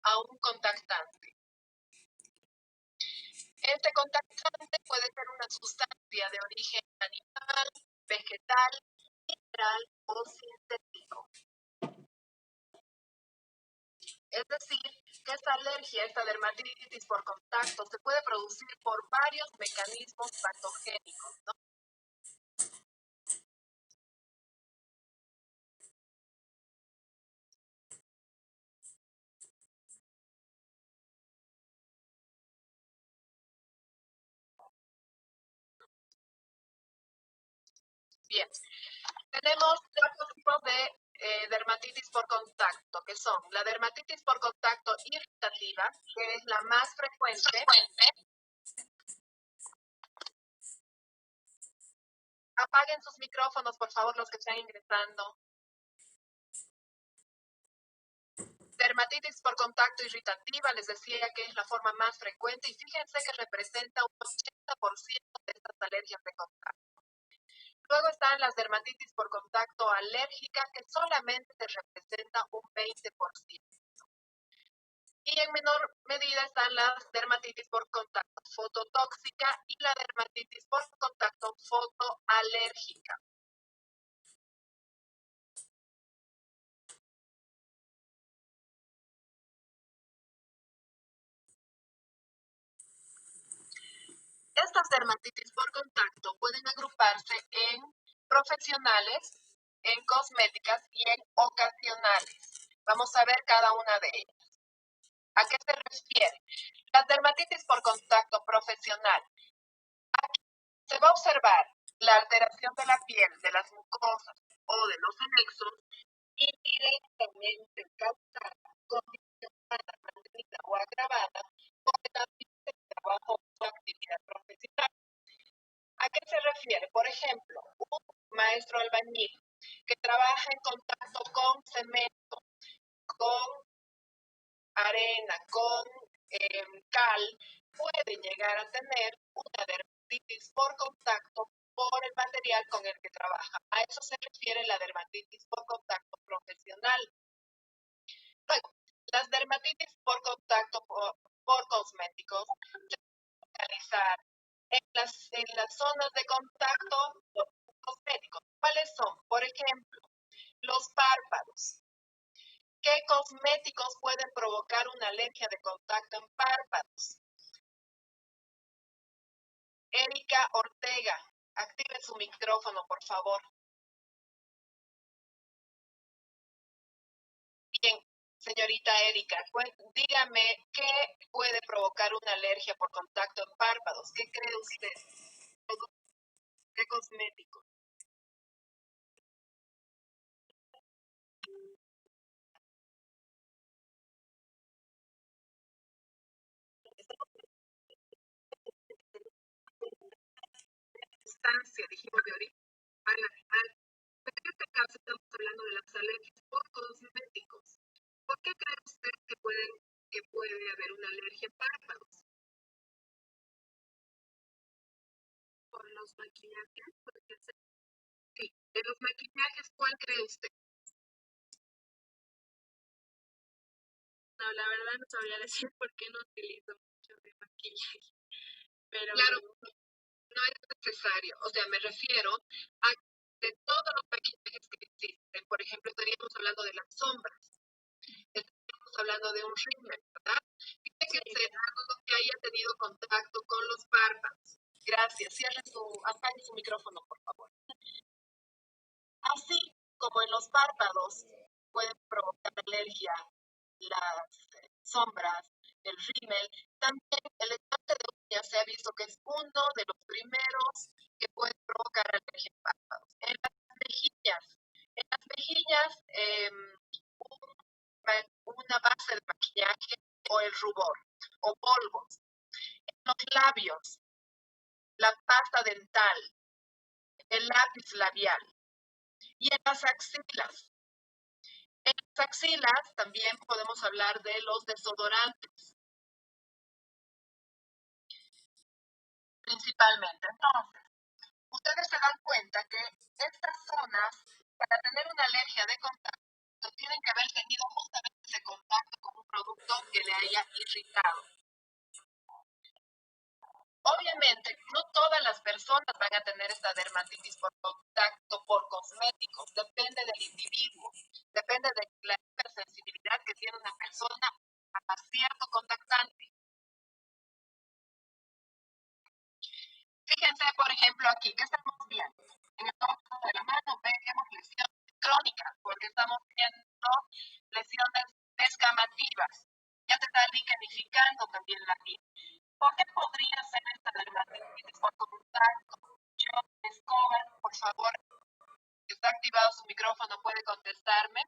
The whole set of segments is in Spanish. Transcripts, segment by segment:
a un contactante. Este contactante puede ser una sustancia de origen animal, vegetal, mineral o sintético. Es decir, que esta alergia, esta dermatitis por contacto, se puede producir por varios mecanismos patogénicos, ¿no? Bien, tenemos dos tipos de dermatitis por contacto, que son la dermatitis por contacto irritativa, que es la más frecuente. Apaguen sus micrófonos, por favor, los que están ingresando. Dermatitis por contacto irritativa, les decía que es la forma más frecuente y fíjense que representa un 80% de estas alergias de contacto. Luego están las dermatitis por contacto alérgica, que solamente se representa un 20%. Y en menor medida están las dermatitis por contacto fototóxica y la dermatitis por contacto fotoalérgica. Estas dermatitis por contacto pueden agruparse en profesionales, en cosméticas y en ocasionales. Vamos a ver cada una de ellas. ¿A qué se refiere? La dermatitis por contacto profesional. Aquí se va a observar la alteración de la piel, de las mucosas o de los anexos indirectamente causada, condicionada, mantenida o agravada por el ambiente de trabajo o actividad profesional. ¿A qué se refiere? Por ejemplo, un maestro albañil que trabaja en contacto con cemento, con arena, con cal, puede llegar a tener una dermatitis por contacto por el material con el que trabaja. A eso se refiere la dermatitis por contacto profesional. Luego, las dermatitis por contacto por cosméticos se pueden localizar en las zonas de contacto cosméticos. ¿Cuáles son? Por ejemplo, los párpados. ¿Qué cosméticos pueden provocar una alergia de contacto en párpados? Erika Ortega, active su micrófono, por favor. Bien, señorita Erika, dígame qué puede provocar una alergia por contacto en párpados. ¿Qué cree usted? ¿Qué cosmético? Sustancia, dijimos, de origen animal. Pero en este caso estamos hablando de las alergias por cosméticos. ¿Por qué cree usted que puede haber una alergia en párpados? Por los maquillajes, porque sí, de los maquillajes, ¿cuál cree usted? No, la verdad no sabría decir por qué no utilizo mucho de maquillaje. Pero claro, no es necesario. O sea, me refiero a de todos los maquillajes que existen. Por ejemplo, estaríamos hablando de las sombras. Estaríamos hablando de un rímel, ¿verdad? Tiene que ser algo que haya tenido contacto con los párpados. Gracias. Apague su micrófono, por favor. Así como en los párpados pueden provocar alergia las sombras, el rímel, también el esmalte de uñas se ha visto que es uno de los primeros que puede provocar alergia en párpados. En las mejillas, una base de maquillaje o el rubor o polvos. En los labios, la pasta dental, el lápiz labial y en las axilas. En las axilas también podemos hablar de los desodorantes, principalmente. Entonces, ustedes se dan cuenta que estas zonas, para tener una alergia de contacto, tienen que haber tenido justamente ese contacto con un producto que le haya irritado. Obviamente, no todas las personas van a tener esta dermatitis por contacto por cosméticos. Depende del individuo, depende de la hipersensibilidad que tiene una persona a cierto contactante. Fíjense, por ejemplo, aquí, ¿qué estamos viendo? En el otro de la mano vemos lesiones crónicas, porque estamos viendo lesiones descamativas. Ya se está lignificando también la piel. ¿Por qué podría ser esta dermatitis por contacto? John Escobar, por favor, está activado su micrófono, puede contestarme.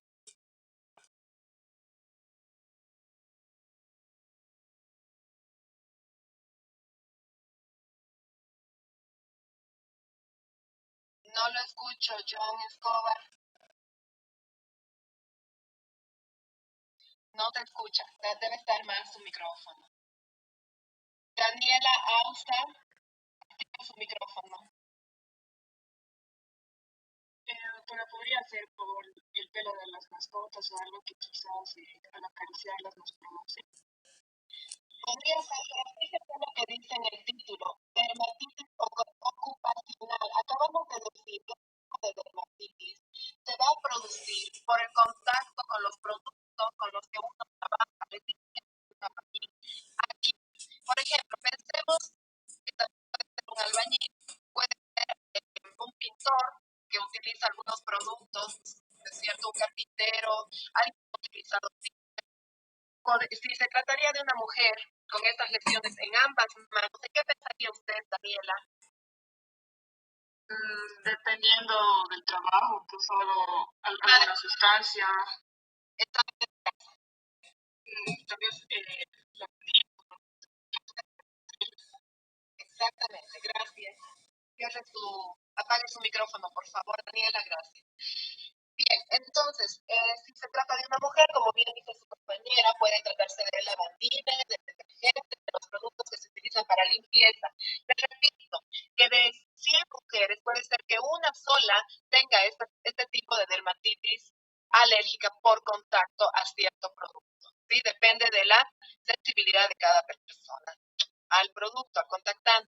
No lo escucho, John Escobar. No te escucha, debe estar más su micrófono. Daniela Ausa, activa su micrófono. Pero podría ser por el pelo de las mascotas o algo que quizás al acariciarlas nos produce. Podría ser, pero fíjate lo que dice en el título, dermatitis ocupacional. Acabamos de decir que el tipo de dermatitis se va a producir por el contacto con los productos con los que uno trabaja. Aquí, por ejemplo, pensemos que también puede ser un albañil, puede ser un pintor que utiliza algunos productos, es cierto, un carpintero, alguien que ha utilizado. Si se trataría de una mujer con estas lesiones en ambas manos, ¿en qué pensaría usted, Daniela? Dependiendo del trabajo, que solo alguna sustancia. Tal vez Exactamente, gracias. Apague su micrófono, por favor, Daniela, gracias. Bien, entonces, si se trata de una mujer, como bien dice su compañera, puede tratarse de lavandina, de detergente, de los productos que se utilizan para limpieza. Les repito que de 100 mujeres puede ser que una sola tenga este tipo de dermatitis alérgica por contacto a cierto producto. ¿Sí? Depende de la sensibilidad de cada persona al producto, al contactante.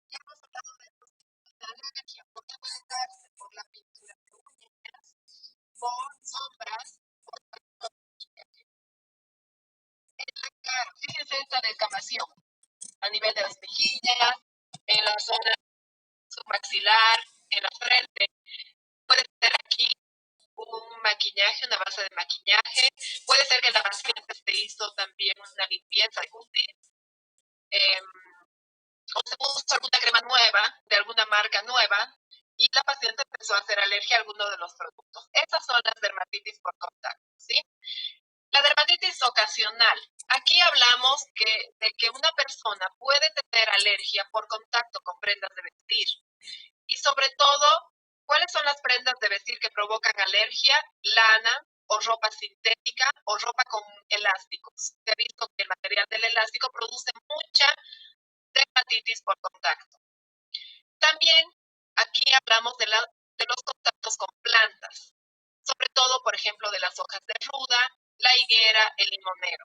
Ya hemos hablado de la alergia, porque puede darse por la pintura de uñas, por sombras, en la cara. Fíjense esta descamación a nivel de las mejillas, en la zona submaxilar, en la frente. Puede ser aquí un maquillaje, una base de maquillaje. Puede ser que la paciente se hizo también una limpieza cutis. O se puso alguna crema nueva, de alguna marca nueva, y la paciente empezó a hacer alergia a alguno de los productos. Esas son las dermatitis por contacto, ¿sí? La dermatitis ocasional. Aquí hablamos de que una persona puede tener alergia por contacto con prendas de vestir. Y sobre todo, ¿cuáles son las prendas de vestir que provocan alergia? Lana o ropa sintética o ropa con elásticos. Se ha visto que el material del elástico produce mucha dermatitis por contacto. También aquí hablamos de los contactos con plantas, sobre todo, por ejemplo, de las hojas de ruda, la higuera, el limonero.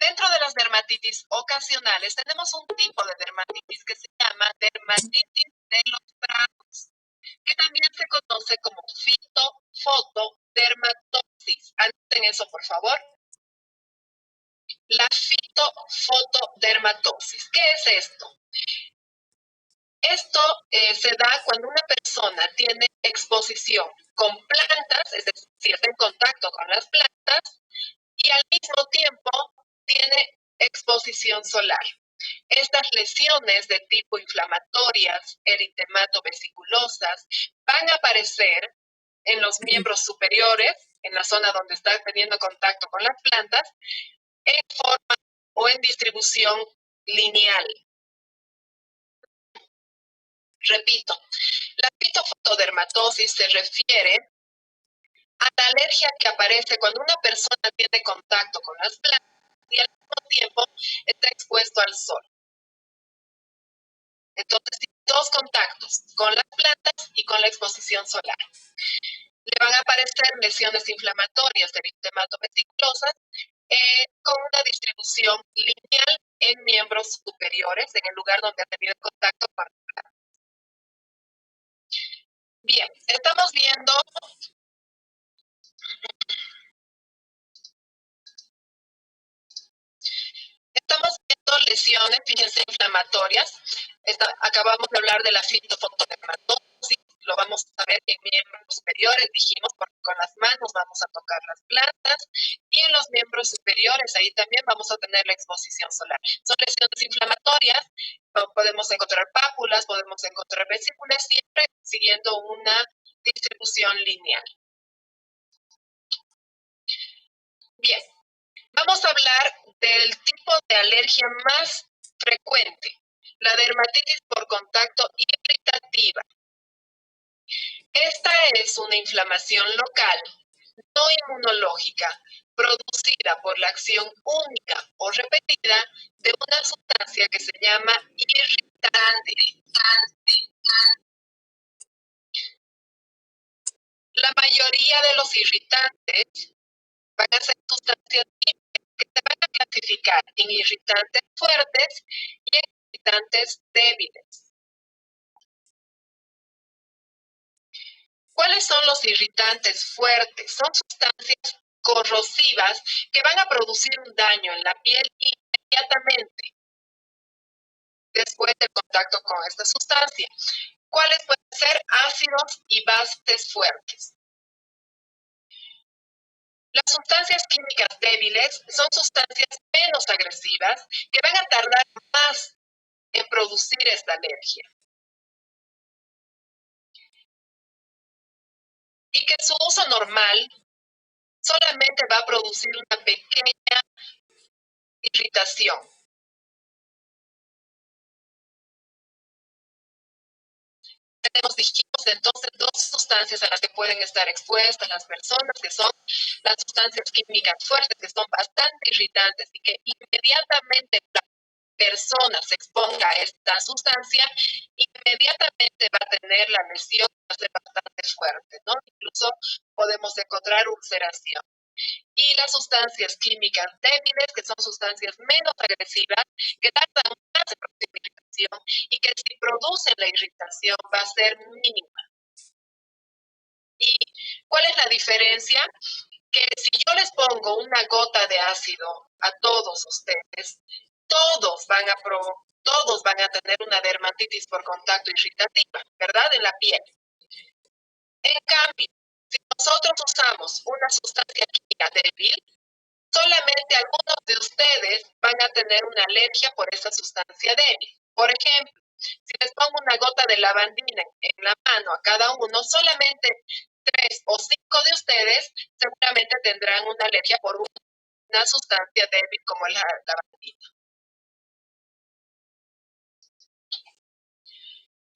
Dentro de las dermatitis ocasionales tenemos un tipo de dermatitis que se llama dermatitis de los prados, que también se conoce como fitofotodermatosis. Anoten eso, por favor. La fitofotodermatosis. ¿Qué es esto? Esto se da cuando una persona tiene exposición con plantas, es decir, está en contacto con las plantas, y al mismo tiempo tiene exposición solar. Estas lesiones de tipo inflamatorias, eritemato-vesiculosas, van a aparecer en los miembros superiores, en la zona donde está teniendo contacto con las plantas, en forma o en distribución lineal. Repito, la fitofotodermatosis se refiere a la alergia que aparece cuando una persona tiene contacto con las plantas y al mismo tiempo está expuesto al sol. Entonces, dos contactos con las plantas y con la exposición solar. Le van a aparecer lesiones inflamatorias de eritematovesiclosas con una distribución lineal en miembros superiores, en el lugar donde ha tenido contacto con la planta. Bien, estamos viendo lesiones, fíjense, inflamatorias. Acabamos de hablar de la fitofotodermatosis, lo vamos a ver en miembros superiores, dijimos, porque con las manos vamos a tocar las plantas, y en los miembros superiores, ahí también vamos a tener la exposición solar. Son lesiones inflamatorias, podemos encontrar pápulas, podemos encontrar vesículas, siempre siguiendo una distribución lineal. Bien, vamos a hablar del tipo de alergia más frecuente, la dermatitis por contacto irritativa. Esta es una inflamación local, no inmunológica, producida por la acción única o repetida de una sustancia que se llama irritante. La mayoría de los irritantes van a ser sustancias químicas que se van a clasificar en irritantes fuertes y en irritantes débiles. ¿Cuáles son los irritantes fuertes? Son sustancias corrosivas que van a producir un daño en la piel inmediatamente después del contacto con esta sustancia. ¿Cuáles pueden ser? Ácidos y bases fuertes. Las sustancias químicas débiles son sustancias menos agresivas que van a tardar más en producir esta alergia. Y que su uso normal solamente va a producir una pequeña irritación. Dijimos entonces dos sustancias a las que pueden estar expuestas las personas, que son las sustancias químicas fuertes, que son bastante irritantes y que inmediatamente la persona se exponga a esta sustancia, inmediatamente va a tener la lesión, va a ser bastante fuerte, ¿no? Incluso podemos encontrar ulceración. Y las sustancias químicas débiles, que son sustancias menos agresivas, que tardan más en producir irritación y que si producen la irritación va a ser mínima. ¿Y cuál es la diferencia? Que si yo les pongo una gota de ácido a todos ustedes, todos van a tener una dermatitis por contacto irritativa, ¿verdad? En la piel. En cambio, si nosotros usamos una sustancia química débil, solamente algunos de ustedes van a tener una alergia por esa sustancia débil. Por ejemplo, si les pongo una gota de lavandina en la mano a cada uno, solamente 3 o 5 de ustedes seguramente tendrán una alergia por una sustancia débil como la lavandina.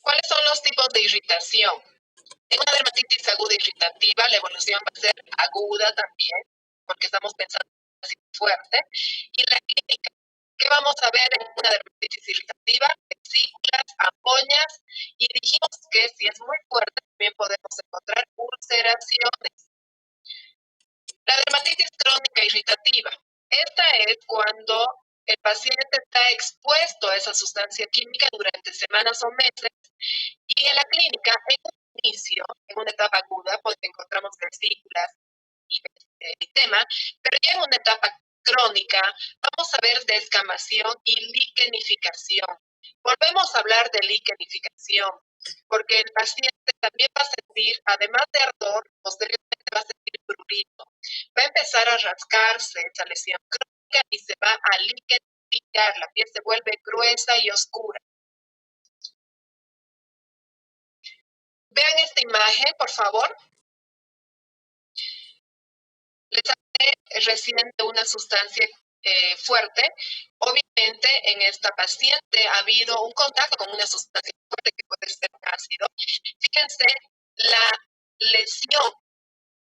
¿Cuáles son los tipos de irritación? En una dermatitis aguda irritativa, la evolución va a ser aguda también, porque estamos pensando así fuerte. Y la clínica, ¿qué vamos a ver en una dermatitis irritativa? Vesículas, ampollas, y dijimos que si es muy fuerte también podemos encontrar ulceraciones. La dermatitis crónica irritativa. Esta es cuando el paciente está expuesto a esa sustancia química durante semanas o meses y en la clínica, en un inicio, en una etapa aguda, pues encontramos vesículas y eritema, pero ya en una etapa crónica vamos a ver descamación y liquenificación. Volvemos a hablar de liquenificación, porque el paciente también va a sentir, además de ardor, posteriormente va a sentir prurito. Va a empezar a rascarse esa lesión crónica y se va a liquenificar, la piel se vuelve gruesa y oscura. Vean esta imagen, por favor. Les hablé recién de una sustancia fuerte. Obviamente, en esta paciente ha habido un contacto con una sustancia fuerte que puede ser un ácido. Fíjense la lesión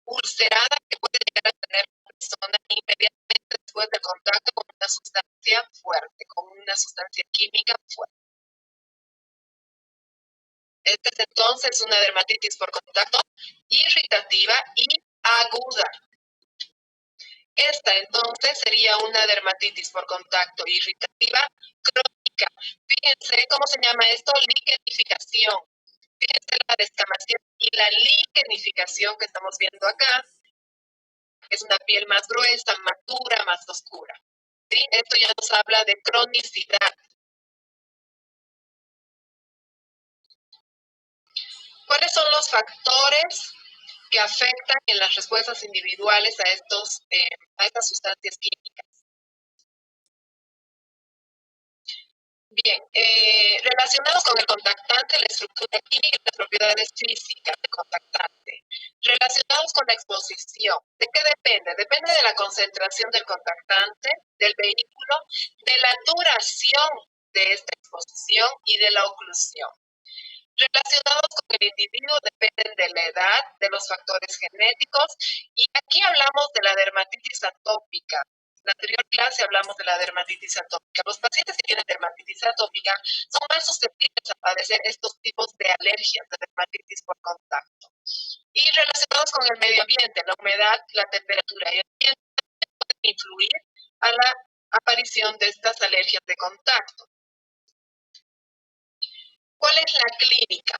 ulcerada que puede llegar a tener la persona inmediatamente después del contacto con una sustancia fuerte, con una sustancia química fuerte. Esta es entonces una dermatitis por contacto irritativa y aguda. Esta entonces sería una dermatitis por contacto irritativa crónica. Fíjense cómo se llama esto, liquenificación. Fíjense la descamación y la liquenificación que estamos viendo acá. Es una piel más gruesa, más dura, más oscura. ¿Sí? Esto ya nos habla de cronicidad. ¿Cuáles son los factores que afectan en las respuestas individuales a estas sustancias químicas? Bien, relacionados con el contactante, la estructura química y las propiedades físicas del contactante. Relacionados con la exposición. ¿De qué depende? Depende de la concentración del contactante, del vehículo, de la duración de esta exposición y de la oclusión. Relacionados con el individuo dependen de la edad, de los factores genéticos, y aquí hablamos de la dermatitis atópica. En la anterior clase hablamos de la dermatitis atópica. Los pacientes que tienen dermatitis atópica son más susceptibles a padecer estos tipos de alergias de dermatitis por contacto. Y relacionados con el medio ambiente, la humedad, la temperatura y el ambiente pueden influir a la aparición de estas alergias de contacto. ¿Cuál es la clínica?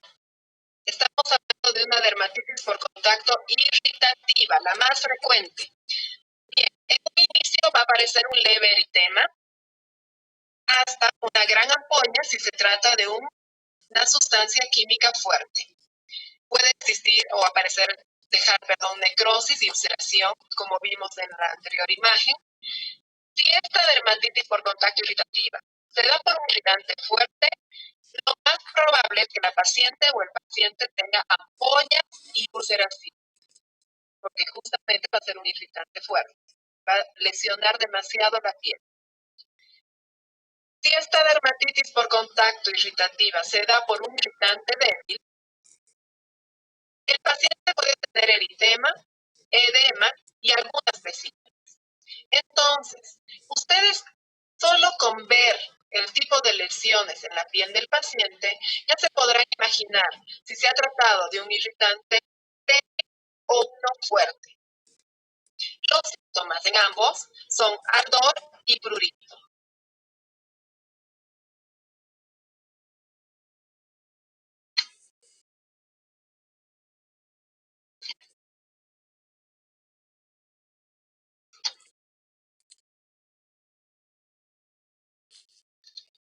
Estamos hablando de una dermatitis por contacto irritativa, la más frecuente. Bien, en un inicio va a aparecer un leve eritema hasta una gran ampolla si se trata de una sustancia química fuerte. Puede existir o dejar necrosis y ulceración, como vimos en la anterior imagen. Si esta dermatitis por contacto irritativa se da por un irritante fuerte, lo más probable es que la paciente o el paciente tenga ampollas y ulceración, porque justamente va a ser un irritante fuerte, va a lesionar demasiado la piel. Si esta dermatitis por contacto irritativa se da por un irritante débil, el paciente puede tener eritema, edema y algunas vesinas. Entonces, ustedes solo con ver el tipo de lesiones en la piel del paciente, ya se podrán imaginar si se ha tratado de un irritante débil o uno fuerte. Los síntomas en ambos son ardor y prurito.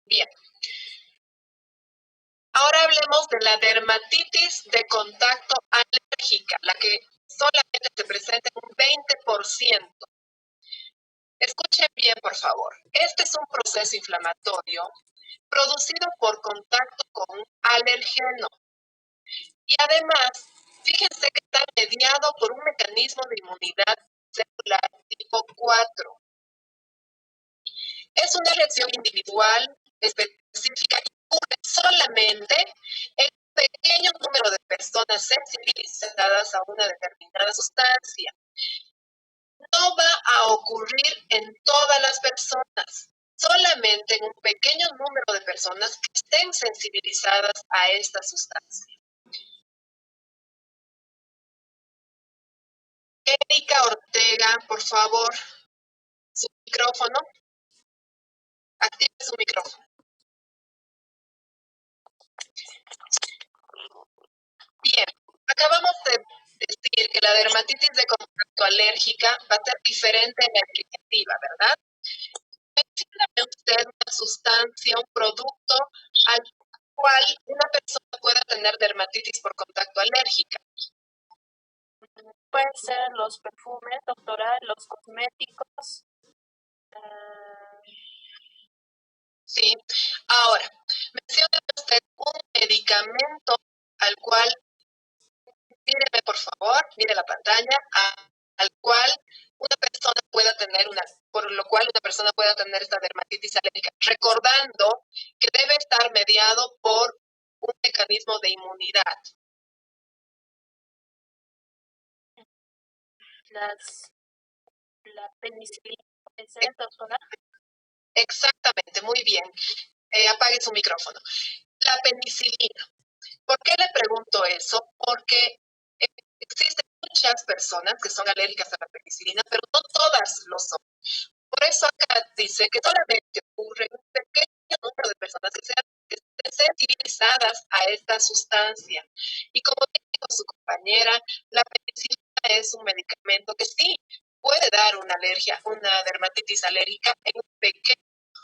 Bien. Ahora hablemos de la dermatitis de contacto alérgica, la que solamente se presenta en un 20%. Escuchen bien, por favor. Este es un proceso inflamatorio producido por contacto con un alergeno. Y además, fíjense que está mediado por un mecanismo de inmunidad celular tipo 4. Es una reacción individual, específica y ocurre solamente en un pequeño número de personas sensibilizadas a una determinada sustancia. No va a ocurrir en todas las personas, solamente en un pequeño número de personas que estén sensibilizadas a esta sustancia. Erika Ortega, por favor, su micrófono. Active su micrófono. Bien, acabamos de decir que la dermatitis de contacto alérgica va a ser diferente en la aplicativa, ¿verdad? Mencióname usted una sustancia, un producto al cual una persona pueda tener dermatitis por contacto alérgica. Pueden ser los perfumes, doctora, los cosméticos. Sí. Ahora, menciona usted un medicamento al cual, míreme por favor, mire la pantalla, al cual una persona pueda tener por lo cual una persona pueda tener esta dermatitis alérgica, recordando que debe estar mediado por un mecanismo de inmunidad. La penicilina, Exactamente, muy bien. Apague su micrófono. La penicilina. ¿Por qué le pregunto eso? Porque existen muchas personas que son alérgicas a la penicilina, pero no todas lo son. Por eso acá dice que solamente ocurre un pequeño número de personas que estén sensibilizadas a esta sustancia. Y como dijo su compañera, la penicilina es un medicamento que sí puede dar una alergia, una dermatitis alérgica en un pequeño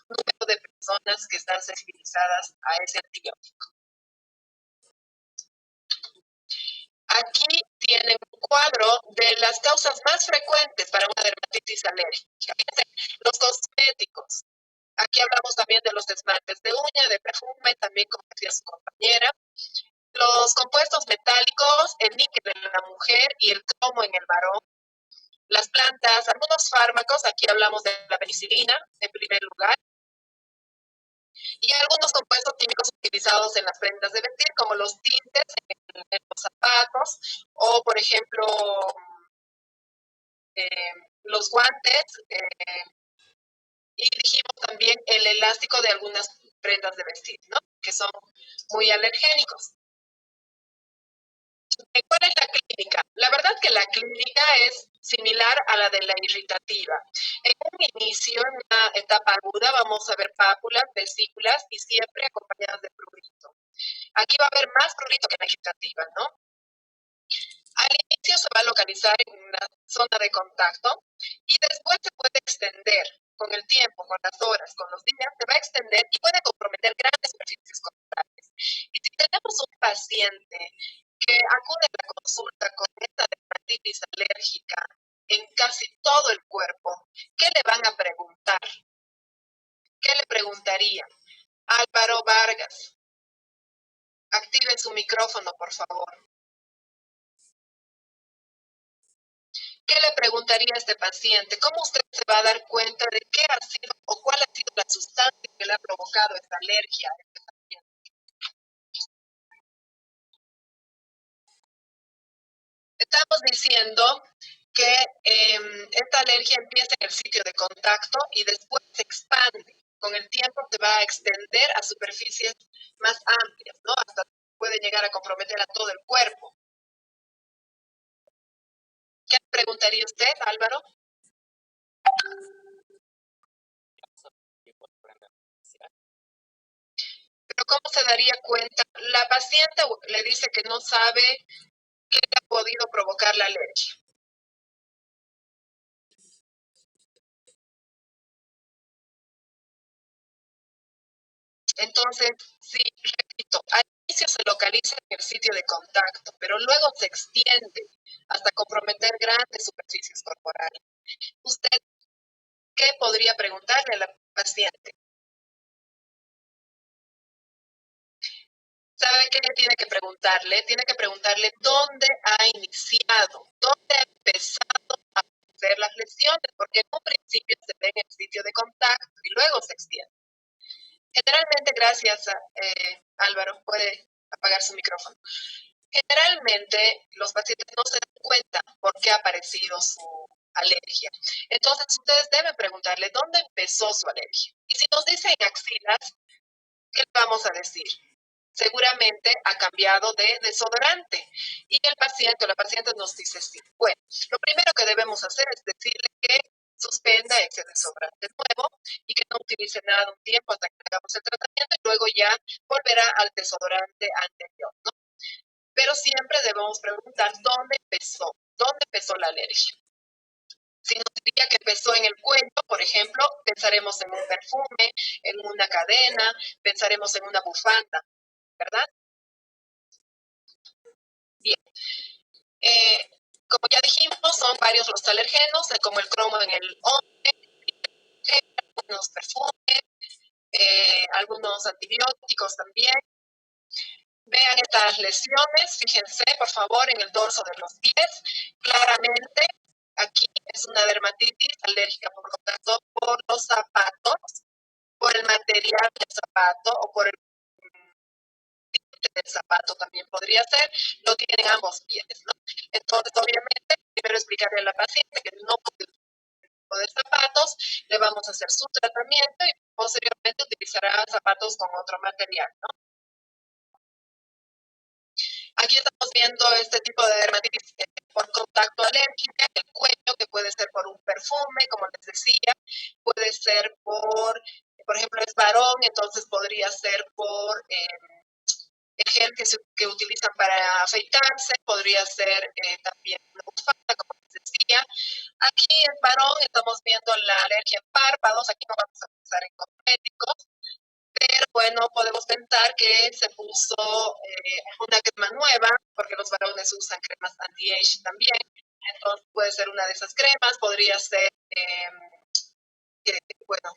número de personas que están sensibilizadas a ese antibiótico. Aquí tienen un cuadro de las causas más frecuentes para una dermatitis alérgica. Los cosméticos. Aquí hablamos también de los esmaltes de uña, de perfume, también como decía su compañera. Los compuestos metálicos, el níquel en la mujer y el cromo en el varón. Las plantas, algunos fármacos, aquí hablamos de la penicilina en primer lugar. Y algunos compuestos químicos utilizados en las prendas de vestir, como los tintes en los zapatos, o por ejemplo, los guantes, y dijimos también el elástico de algunas prendas de vestir, ¿no? Que son muy alergénicos. ¿Cuál es la clínica? La verdad que la clínica es similar a la de la irritativa. En un inicio, en una etapa aguda, vamos a ver pápulas, vesículas y siempre acompañadas de prurito. Aquí va a haber más prurito que en la irritativa, ¿no? Al inicio se va a localizar en una zona de contacto y después se puede extender con el tiempo, con las horas, con los días, se va a extender y puede comprometer grandes superficies corporales. Y si tenemos un paciente que acude a la consulta con esta dermatitis alérgica en casi todo el cuerpo, ¿qué le van a preguntar? ¿Qué le preguntarían? Álvaro Vargas, active su micrófono, por favor. ¿Qué le preguntaría a este paciente? ¿Cómo usted se va a dar cuenta de qué ha sido o cuál ha sido la sustancia que le ha provocado esta alergia a este paciente? Estamos diciendo que esta alergia empieza en el sitio de contacto y después se expande. Con el tiempo se va a extender a superficies más amplias, ¿no? Hasta puede llegar a comprometer a todo el cuerpo. ¿Qué preguntaría usted, Álvaro? Pero ¿cómo se daría cuenta? La paciente le dice que no sabe qué le ha podido provocar la alergia. Entonces, sí, repito, al inicio se localiza en el sitio de contacto, pero luego se extiende hasta comprometer grandes superficies corporales. ¿Usted qué podría preguntarle a la paciente? ¿Sabe qué tiene que preguntarle? Tiene que preguntarle dónde ha iniciado, dónde ha empezado a hacer las lesiones, porque en un principio se ve en el sitio de contacto y luego se extiende. Generalmente, gracias a Álvaro, puede apagar su micrófono. Generalmente los pacientes no se dan cuenta por qué ha aparecido su alergia. Entonces ustedes deben preguntarle dónde empezó su alergia. Y si nos dicen axilas, ¿qué le vamos a decir? Seguramente ha cambiado de desodorante. Y el paciente o la paciente nos dice sí. Bueno, lo primero que debemos hacer es decirle que suspenda ese desodorante nuevo y que no utilice nada un tiempo hasta que hagamos el tratamiento y luego ya volverá al desodorante anterior, ¿no? Pero siempre debemos preguntar dónde empezó la alergia. Si nos diría que empezó en el cuello, por ejemplo, pensaremos en un perfume, en una cadena, pensaremos en una bufanda, ¿verdad? Bien. Como ya dijimos, son varios los alergenos, como el cromo en el hombre, algunos perfumes, algunos antibióticos también. Vean estas lesiones, fíjense por favor en el dorso de los pies. Claramente aquí es una dermatitis alérgica por contacto por los zapatos, por el material del zapato o por el tinte del zapato también podría ser. Lo tienen ambos pies, ¿no? Entonces, obviamente, primero explicarle a la paciente que no puede tipo de zapatos, le vamos a hacer su tratamiento y posteriormente utilizará zapatos con otro material, ¿no? Aquí estamos viendo este tipo de dermatitis por contacto alérgica, el cuello, que puede ser por un perfume, como les decía, puede ser por ejemplo, es varón, entonces podría ser por el gel que utilizan para afeitarse, podría ser también una bufanda, como les decía. Aquí en varón estamos viendo la alergia en párpados, aquí no vamos a pensar en cosméticos, pero bueno, podemos pensar que se puso una crema nueva, porque los varones usan cremas anti-age también, entonces puede ser una de esas cremas, podría ser, bueno,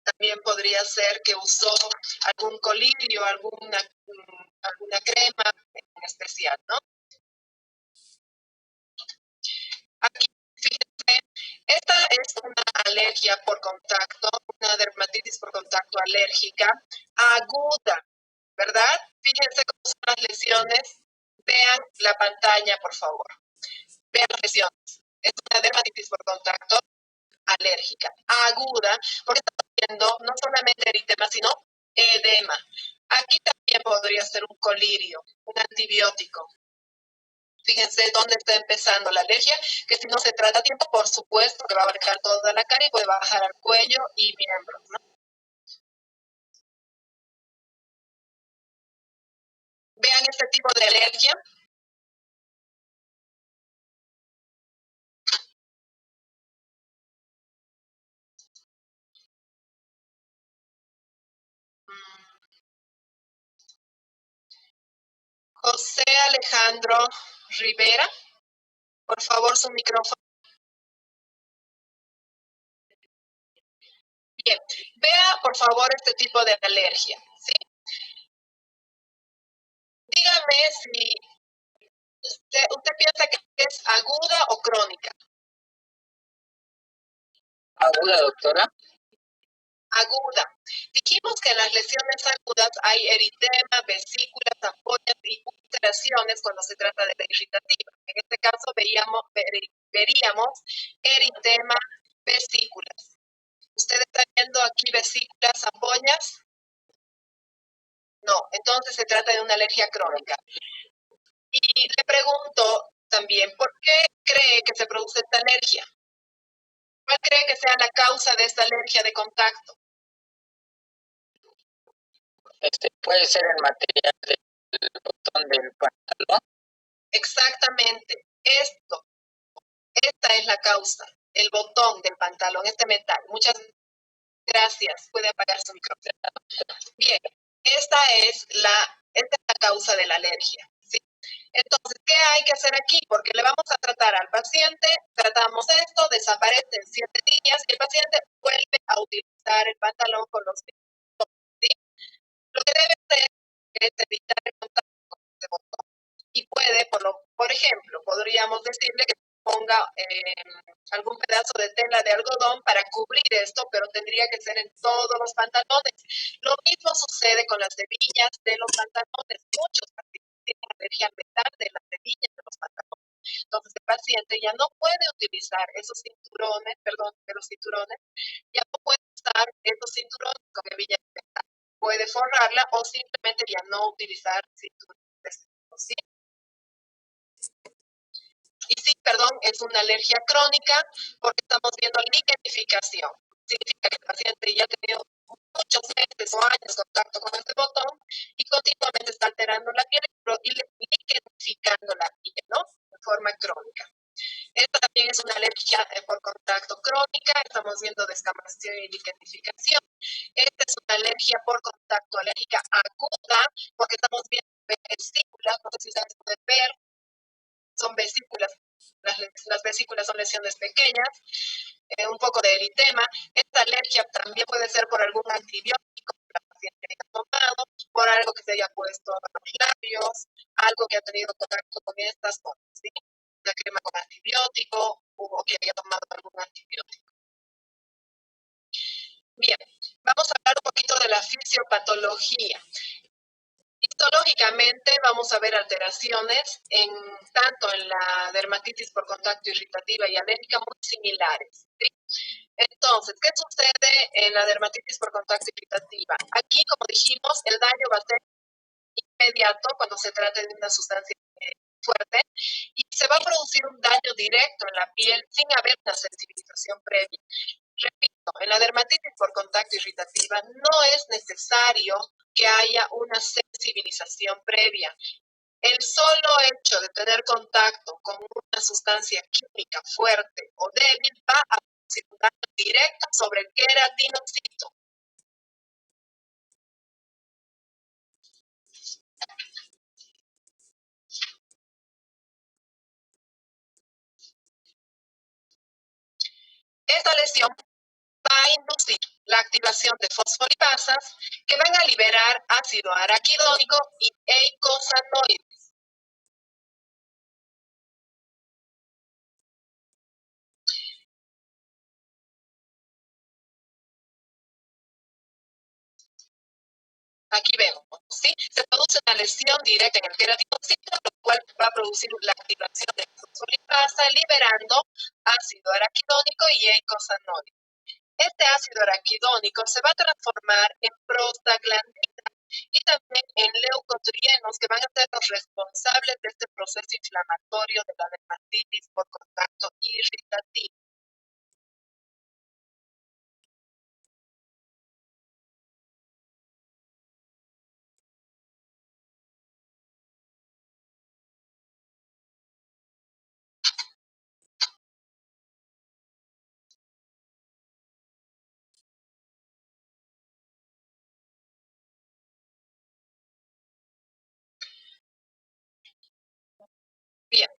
también podría ser que usó algún colirio, alguna crema en especial, ¿no? Aquí, fíjense, esta es una alergia por contacto, una dermatitis por contacto alérgica aguda, ¿verdad? Fíjense cómo son las lesiones. Vean la pantalla, por favor. Vean las lesiones. Es una dermatitis por contacto alérgica aguda, porque estamos viendo no solamente eritema, sino edema. Aquí también podría ser un colirio, un antibiótico. Fíjense dónde está empezando la alergia, que si no se trata a tiempo, por supuesto que va a abarcar toda la cara y puede bajar al cuello y miembros, ¿no? Vean este tipo de alergia. José Alejandro Rivera, por favor, su micrófono. Bien, vea por favor este tipo de alergia, ¿sí? Dígame si usted piensa que es aguda o crónica. Aguda, doctora. Aguda. Dijimos que en las lesiones agudas hay eritema, vesículas, ampollas y ulceraciones cuando se trata de la irritativa. En este caso veríamos eritema, vesículas. ¿Usted está viendo aquí vesículas, ampollas? No, entonces se trata de una alergia crónica. Y le pregunto también, ¿por qué cree que se produce esta alergia? ¿Cuál cree que sea la causa de esta alergia de contacto? Puede ser el material del botón del pantalón. Exactamente. Esta es la causa, el botón del pantalón, este metal. Muchas gracias. Puede apagar su micrófono. Bien, esta es la causa de la alergia, ¿sí? Entonces, ¿qué hay que hacer aquí? Porque le vamos a tratar al paciente, tratamos esto, desaparece en 7 días y el paciente vuelve a utilizar el pantalón con los dedos, ¿sí? Lo que debe hacer es evitar el contacto con este botón. Y puede, por ejemplo, podríamos decirle que ponga algún pedazo de tela de algodón para cubrir esto, pero tendría que ser en todos los pantalones. Lo mismo sucede con las hebillas de los pantalones. Muchos pacientes tienen alergia al metal de las hebillas de los pantalones. Entonces el paciente ya no puede utilizar esos cinturones, de los cinturones, ya no puede usar esos cinturones con hebillas de metal. Puede forrarla o simplemente ya no utilizar cinturones, ¿sí? Y sí, perdón, es una alergia crónica porque estamos viendo liquenificación. Significa que el paciente ya ha tenido muchos meses o años contacto con este botón y continuamente está alterando la piel y liquenificando la piel, ¿no? De forma crónica. Esta también es una alergia por contacto crónica, estamos viendo descamación y liquenificación. Esta es una alergia por contacto alérgica aguda porque estamos viendo vesículas, no sé si ustedes pueden ver, son vesículas, las vesículas son lesiones pequeñas, un poco de eritema. Esta alergia también puede ser por algún antibiótico que la paciente haya tomado, por algo que se haya puesto a los labios, algo que ha tenido contacto con estas cosas, ¿sí? Una crema con antibiótico o que haya tomado algún antibiótico. Bien, vamos a hablar un poquito de la fisiopatología. Histológicamente vamos a ver alteraciones tanto en la dermatitis por contacto irritativa y alérgica muy similares, ¿sí? Entonces, ¿qué sucede en la dermatitis por contacto irritativa? Aquí, como dijimos, el daño va a ser inmediato cuando se trate de una sustancia fuerte y se va a producir un daño directo en la piel sin haber una sensibilización previa. Repito, en la dermatitis por contacto irritativa no es necesario que haya una sensibilización previa. El solo hecho de tener contacto con una sustancia química fuerte o débil va a producir un daño directo sobre el queratinocito. Esta lesión va a inducir la activación de fosfolipasas que van a liberar ácido araquidónico y eicosanoides. Aquí vemos, ¿sí? Se produce una lesión directa en el queratinocito, lo cual va a producir la activación de la fosfolipasa, liberando ácido araquidónico y eicosanoides. Este ácido araquidónico se va a transformar en prostaglandina y también en leucotrienos que van a ser los responsables de este proceso inflamatorio de la dermatitis por contacto irritativo. Bien,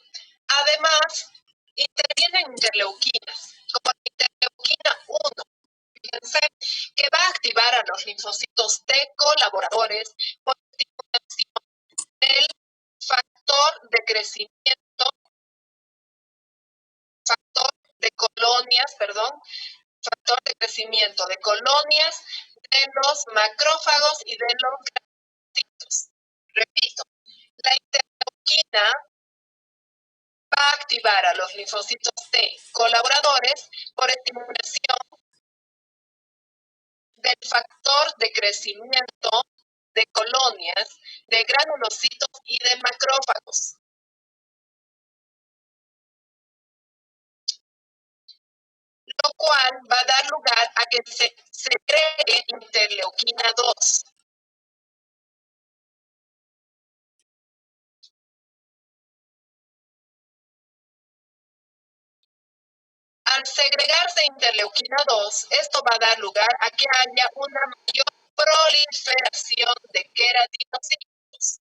además intervienen interleuquinas, como la interleuquina 1, fíjense, que va a activar a los linfocitos T colaboradores por estimulación del factor de crecimiento, factor de colonias, perdón, factor de crecimiento de colonias de los macrófagos y de los granulocitos. Repito, la interleuquina va a activar a los linfocitos T colaboradores por estimulación del factor de crecimiento de colonias de granulocitos y de macrófagos. Lo cual va a dar lugar a que se segregue interleuquina 2. Al segregarse interleuquina 2, esto va a dar lugar a que haya una mayor proliferación de queratinocitos.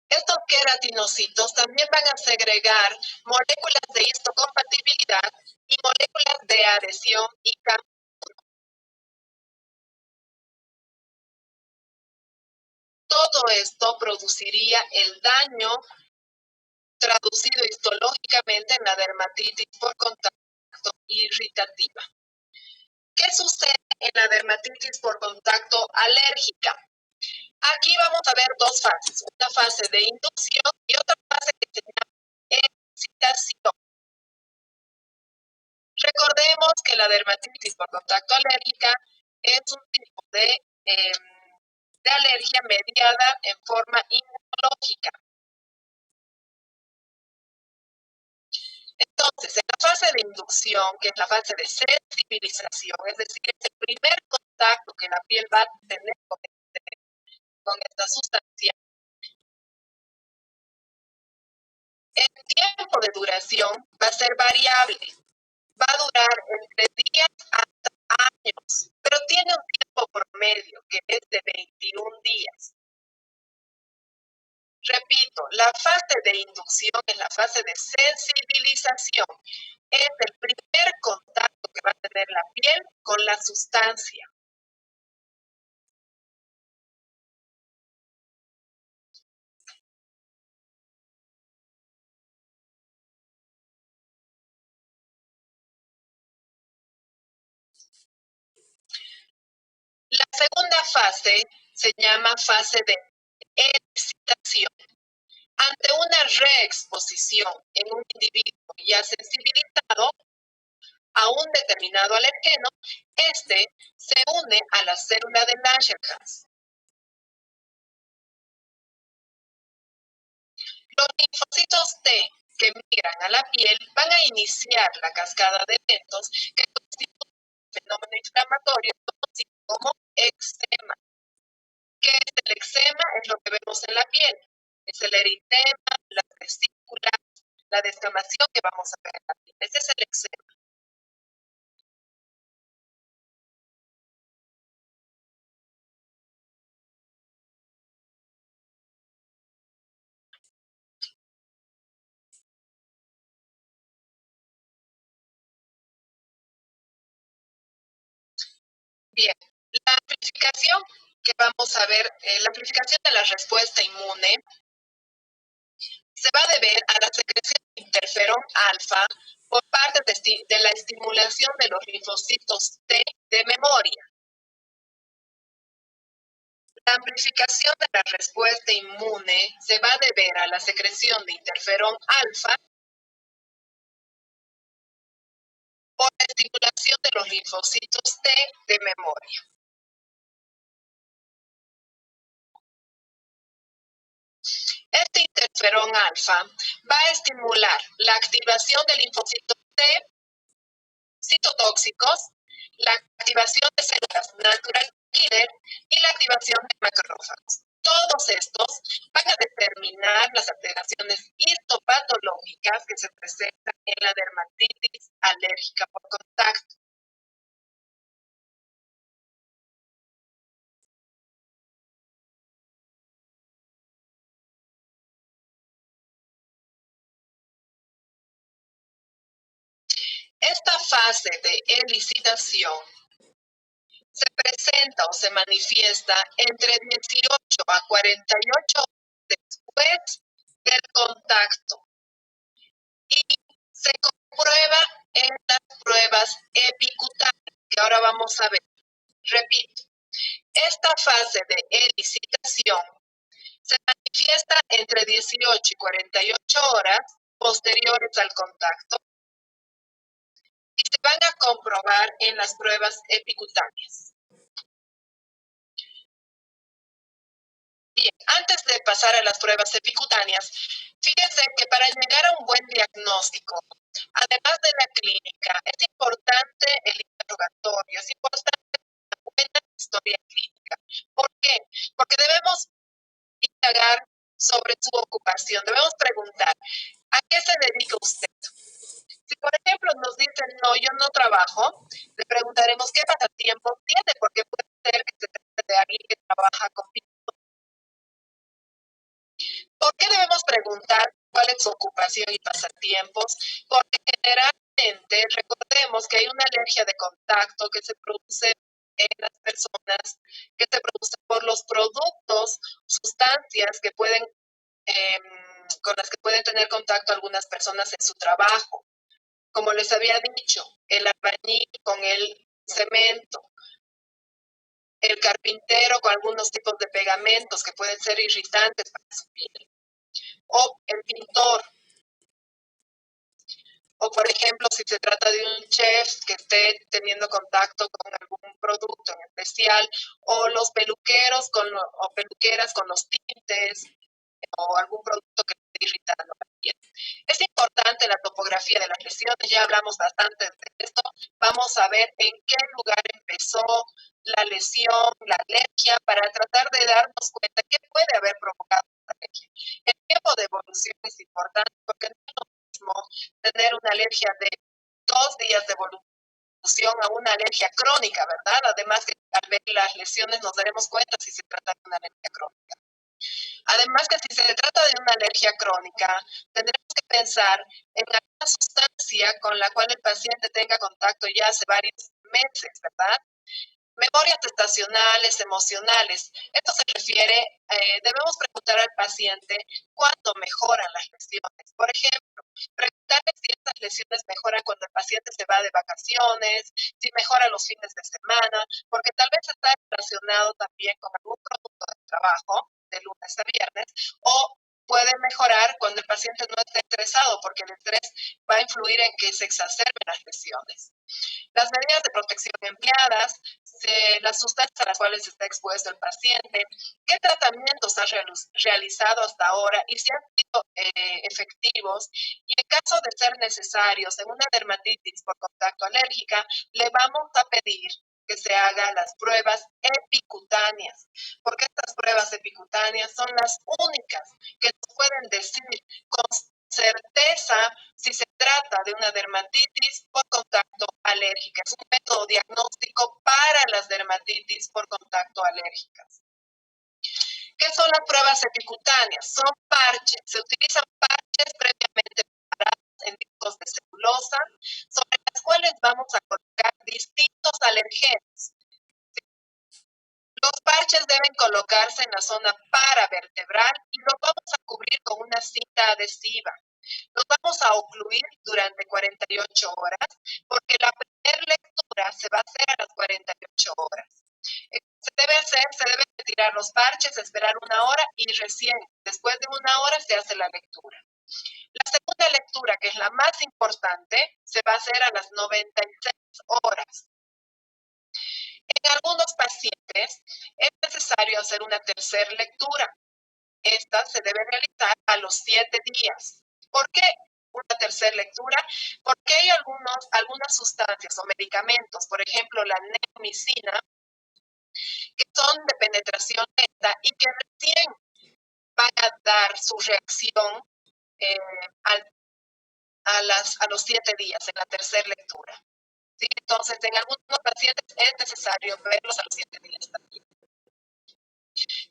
Estos queratinocitos también van a segregar moléculas de histocompatibilidad y moléculas de adhesión y cambio. Todo esto produciría el daño traducido histológicamente en la dermatitis por contacto irritativa. ¿Qué sucede en la dermatitis por contacto alérgica? Aquí vamos a ver dos fases, una fase de inducción y otra fase que se llama excitación. Recordemos que la dermatitis por contacto alérgica es un tipo de alergia mediada en forma inmunológica. Entonces, en la fase de inducción, que es la fase de sensibilización, es decir, es el primer contacto que la piel va a tener con esta sustancia, el tiempo de duración va a ser variable. Va a durar entre días hasta años, pero tiene un tiempo promedio que es de 21 días. Repito, la fase de inducción es la fase de sensibilización. Es el primer contacto que va a tener la piel con la sustancia. segunda fase se llama fase de excitación. Ante una reexposición en un individuo ya sensibilizado a un determinado alergeno, este se une a la célula de Langerhans. Los linfocitos T que migran a la piel van a iniciar la cascada de eventos que constituyen un fenómeno inflamatorio conocido como eczema. ¿Qué es el eczema? Es lo que vemos en la piel. Es el eritema, las vesículas, la descamación que vamos a ver en la piel. Ese es el eczema. Bien, la amplificación que vamos a ver, la amplificación de la respuesta inmune se va a deber a la secreción de interferón alfa por parte de la estimulación de los linfocitos T de memoria. La amplificación de la respuesta inmune se va a deber a la secreción de interferón alfa por la estimulación de los linfocitos T de memoria. Este interferón alfa va a estimular la activación de linfocitos T citotóxicos, la activación de células natural killer y la activación de macrófagos. Todos estos van a determinar las alteraciones histopatológicas que se presentan en la dermatitis alérgica por contacto. Esta fase de elicitación se presenta o se manifiesta entre 18 a 48 horas después del contacto y se comprueba en las pruebas epicutáneas, que ahora vamos a ver. Repito, esta fase de elicitación se manifiesta entre 18 y 48 horas posteriores al contacto y se van a comprobar en las pruebas epicutáneas. Bien, antes de pasar a las pruebas epicutáneas, fíjense que para llegar a un buen diagnóstico, además de la clínica, es importante el interrogatorio, es importante una buena historia clínica. ¿Por qué? Porque debemos indagar sobre su ocupación, debemos preguntar, ¿a qué se dedica usted? Si, por ejemplo, nos dicen, no, yo no trabajo, le preguntaremos qué pasatiempo tiene, porque puede ser que se trate de alguien que trabaja con pilotos. ¿Por qué debemos preguntar cuál es su ocupación y pasatiempos? Porque generalmente recordemos que hay una alergia de contacto que se produce en las personas, que se produce por los productos, sustancias que pueden, con las que pueden tener contacto algunas personas en su trabajo. Como les había dicho, el albañil con el cemento, el carpintero con algunos tipos de pegamentos que pueden ser irritantes para su piel, o el pintor, o por ejemplo, si se trata de un chef que esté teniendo contacto con algún producto en especial, o los peluqueros o peluqueras con los tintes, o algún producto que esté irritando la piel. Es importante la topografía de las lesiones, ya hablamos bastante de esto. Vamos a ver en qué lugar empezó la lesión, la alergia, para tratar de darnos cuenta qué puede haber provocado la alergia. El tiempo de evolución es importante porque no es lo mismo tener una alergia de 2 días de evolución a una alergia crónica, ¿verdad? Además que al ver las lesiones nos daremos cuenta si se trata de una alergia crónica. Además que si se trata de una alergia crónica, tendremos que pensar en alguna sustancia con la cual el paciente tenga contacto ya hace varios meses, ¿verdad? Memorias estacionales, emocionales. Esto se refiere, debemos preguntar al paciente cuándo mejoran las lesiones. Por ejemplo, preguntarle si estas lesiones mejoran cuando el paciente se va de vacaciones, si mejora los fines de semana, porque tal vez está relacionado también con algún producto de trabajo de lunes a viernes, o puede mejorar cuando el paciente no esté estresado, porque el estrés va a influir en que se exacerben las lesiones. Las medidas de protección empleadas, las sustancias a las cuales está expuesto el paciente, qué tratamientos ha realizado hasta ahora y si han sido efectivos. Y en caso de ser necesarios en una dermatitis por contacto alérgica, le vamos a pedir que se hagan las pruebas epicutáneas, porque estas pruebas epicutáneas son las únicas que nos pueden decir con certeza si se trata de una dermatitis por contacto alérgica. Es un método diagnóstico para las dermatitis por contacto alérgicas. ¿Qué son las pruebas epicutáneas? Son parches. Se utilizan parches previamente preparados en discos de celulosa sobre las cuales vamos a colocar distintos alergenos. Los parches deben colocarse en la zona paravertebral y los vamos a cubrir con una cinta adhesiva. Los vamos a ocluir durante 48 horas, porque la primera lectura se va a hacer a las 48 horas. Se debe retirar los parches, esperar una hora y recién después de una hora se hace la lectura. La segunda lectura, que es la más importante, se va a hacer a las 96 horas. En algunos pacientes es necesario hacer una tercera lectura. Esta se debe realizar a los 7 días. ¿Por qué una tercera lectura? Porque hay algunas sustancias o medicamentos, por ejemplo la neomicina, que son de penetración lenta y que recién van a dar su reacción a los 7 días en la tercera lectura. ¿Sí? Entonces, en algunos pacientes es necesario verlos a los 7 días también.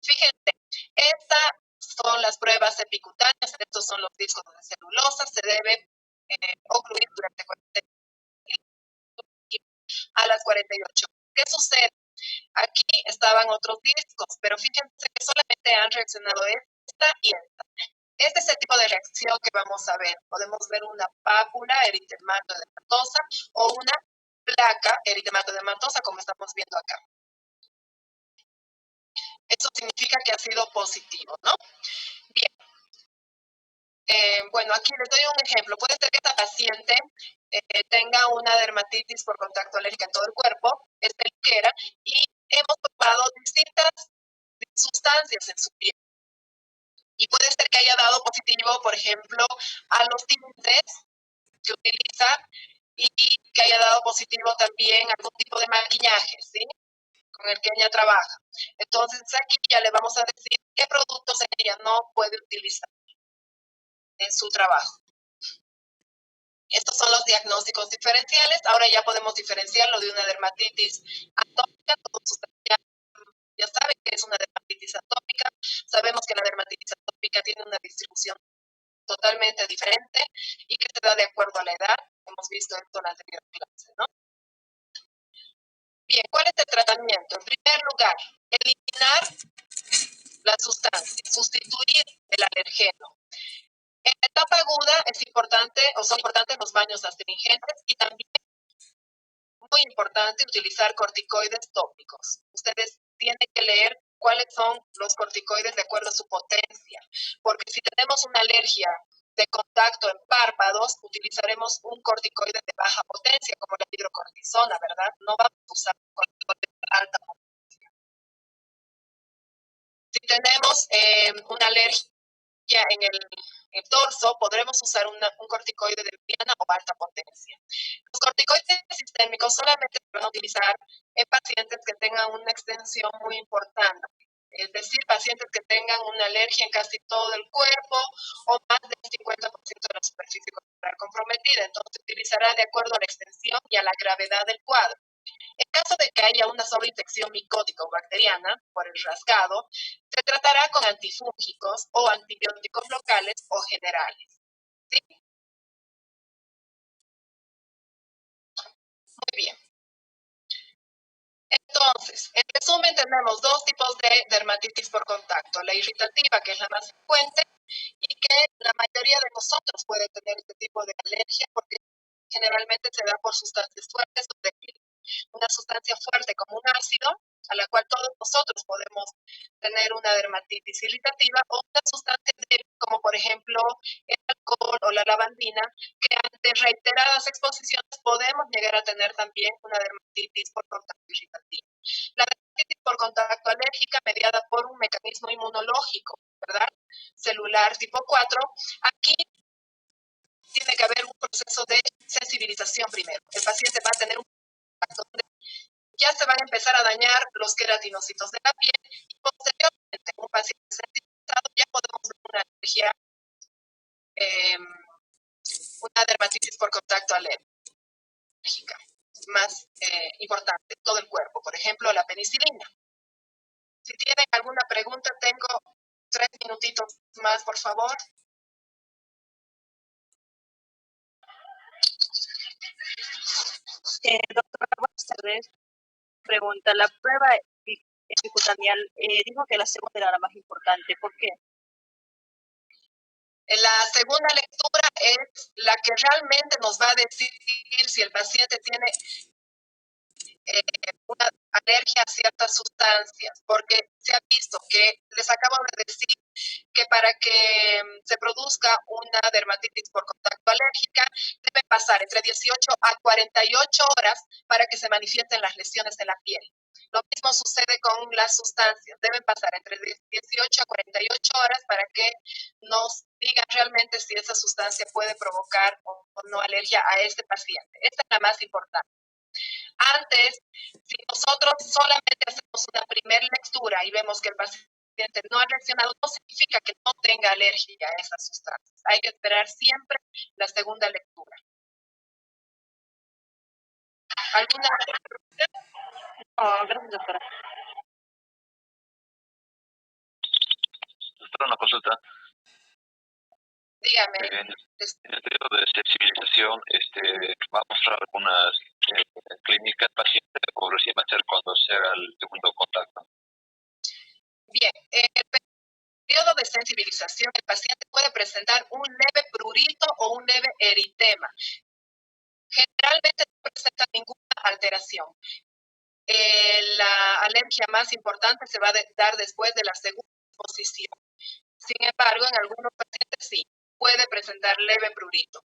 Fíjense, estas son las pruebas epicutáneas, estos son los discos de celulosa, se debe ocluir durante 48 a las 48. ¿Qué sucede? Aquí estaban otros discos, pero fíjense que solamente han reaccionado esta y esta. Este es el tipo de reacción que vamos a ver. Podemos ver una pápula eritematodermatosa o una placa eritematodermatosa, como estamos viendo acá. Eso significa que ha sido positivo, ¿no? Bien. Bueno, aquí les doy un ejemplo. Puede ser que esta paciente tenga una dermatitis por contacto alérgico en todo el cuerpo, es peluquera, y hemos probado distintas sustancias en su piel. Y puede ser que haya dado positivo, por ejemplo, a los tintes que utiliza y que haya dado positivo también a algún tipo de maquillaje, ¿sí? Con el que ella trabaja. Entonces aquí ya le vamos a decir qué productos ella no puede utilizar en su trabajo. Estos son los diagnósticos diferenciales. Ahora ya podemos diferenciarlo de una dermatitis atópica. Todos ustedes ya saben que es una dermatitis atópica. Sabemos que la dermatitis atópica tiene una distribución totalmente diferente y que se da de acuerdo a la edad. Hemos visto esto en la anterior clase, ¿no? Bien, ¿cuál es el tratamiento? En primer lugar, eliminar la sustancia, sustituir el alergeno. En la etapa aguda es importante, o son importantes los baños astringentes y también muy importante utilizar corticoides tópicos. Ustedes tienen que leer cuáles son los corticoides de acuerdo a su potencia, porque si tenemos una alergia de contacto en párpados, utilizaremos un corticoide de baja potencia, como la hidrocortisona, ¿verdad? No vamos a usar un corticoide de alta potencia. Si tenemos una alergia en el dorso, podremos usar un corticoide de mediana o alta potencia. Los corticoides sistémicos solamente se van a utilizar en pacientes que tengan una extensión muy importante, es decir, pacientes que tengan una alergia en casi todo el cuerpo o más del 50% de la superficie corporal comprometida. Entonces, se utilizará de acuerdo a la extensión y a la gravedad del cuadro. En caso de que haya una sola infección micótica o bacteriana por el rasgado, se tratará con antifúngicos o antibióticos locales o generales. ¿Sí? Muy bien. Entonces, Entonces, en resumen, tenemos dos tipos de dermatitis por contacto. La irritativa, que es la más frecuente, y que la mayoría de nosotros puede tener este tipo de alergia porque generalmente se da por sustancias fuertes o débiles. Una sustancia fuerte como un ácido, a la cual todos nosotros podemos tener una dermatitis irritativa, o una sustancia débil como por ejemplo el alcohol o la lavandina, que ante reiteradas exposiciones podemos llegar a tener también una dermatitis por contacto irritativa. La dermatitis por contacto alérgica mediada por un mecanismo inmunológico, ¿verdad? Celular tipo 4, aquí tiene que haber un proceso de sensibilización primero. El paciente va a tener un contacto donde ya se van a empezar a dañar los queratinocitos de la piel y posteriormente un paciente sensibilizado ya podemos ver una alergia, una dermatitis por contacto alérgica más importante, todo el cuerpo, por ejemplo la penicilina. Si tienen alguna pregunta, tengo 3 minutitos más, por favor. Doctora, buenas tardes. Pregunta, la prueba epicutanial dijo que la segunda era la más importante. ¿Por qué? La segunda lectura es la que realmente nos va a decir si el paciente tiene una alergia a ciertas sustancias, porque se ha visto que les acabo de decir que para que se produzca una dermatitis por contacto alérgica debe pasar entre 18 a 48 horas para que se manifiesten las lesiones en la piel. Lo mismo sucede con las sustancias, deben pasar entre 18 a 48 horas para que nos digan realmente si esa sustancia puede provocar o no alergia a este paciente. Esta es la más importante. Antes, si nosotros solamente hacemos una primera lectura y vemos que el paciente no ha reaccionado, no significa que no tenga alergia a esas sustancias. Hay que esperar siempre la segunda lectura. ¿Alguna pregunta? No, gracias, doctora. Doctora, una consulta. Dígame. En el periodo de sensibilización, ¿va a mostrar algunas clínicas paciente o recién va a ser cuando se haga el segundo contacto? Bien, en el periodo de sensibilización, el paciente puede presentar un leve prurito o un leve eritema. Generalmente no presenta ninguna alteración. La alergia más importante se va a dar después de la segunda exposición. Sin embargo, en algunos pacientes sí, puede presentar leve prurito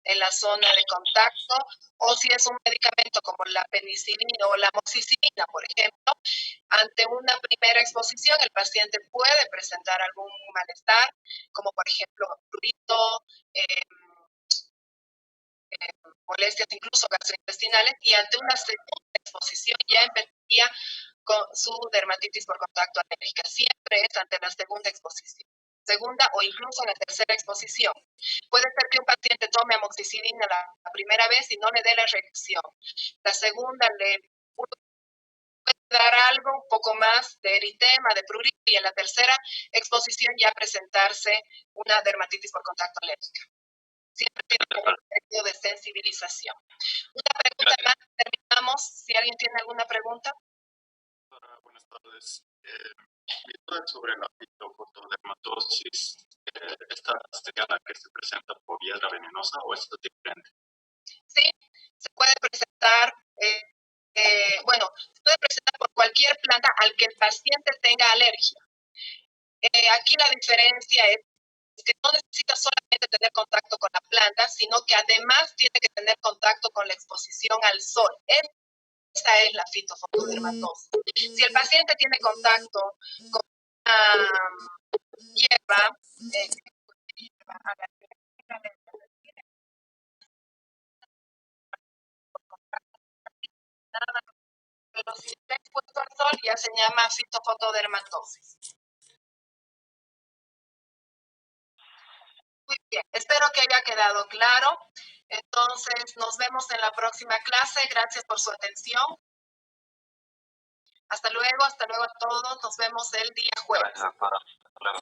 en la zona de contacto, o si es un medicamento como la penicilina o la amoxicilina, por ejemplo, ante una primera exposición el paciente puede presentar algún malestar, como por ejemplo prurito, molestias incluso gastrointestinales, y ante una segunda exposición ya empezaría con su dermatitis por contacto alérgica. Siempre es ante la segunda exposición. Segunda o incluso en la tercera exposición. Puede ser que un paciente tome amoxicilina la primera vez y no le dé la reacción. La segunda le puede dar algo, un poco más de eritema, de prurito, y en la tercera exposición ya presentarse una dermatitis por contacto alérgica. Siempre tiene un efecto de sensibilización. Una pregunta más, terminamos. Si alguien tiene alguna pregunta. Buenas tardes. Mi duda es sobre la fitofotodermatosis. ¿Esta sería la que se presenta por hiedra venenosa o esto es diferente? Sí, se puede presentar, se puede presentar por cualquier planta al que el paciente tenga alergia. Aquí la diferencia es que no necesita solamente tener contacto con la planta, sino que además tiene que tener contacto con la exposición al sol. Esa es la fitofotodermatosis. Si el paciente tiene contacto con una hierba, pero si está expuesto al sol ya se llama fitofotodermatosis. Muy bien, espero que haya quedado claro. Entonces, nos vemos en la próxima clase. Gracias por su atención. Hasta luego a todos. Nos vemos el día jueves. Gracias, doctora. Hasta luego.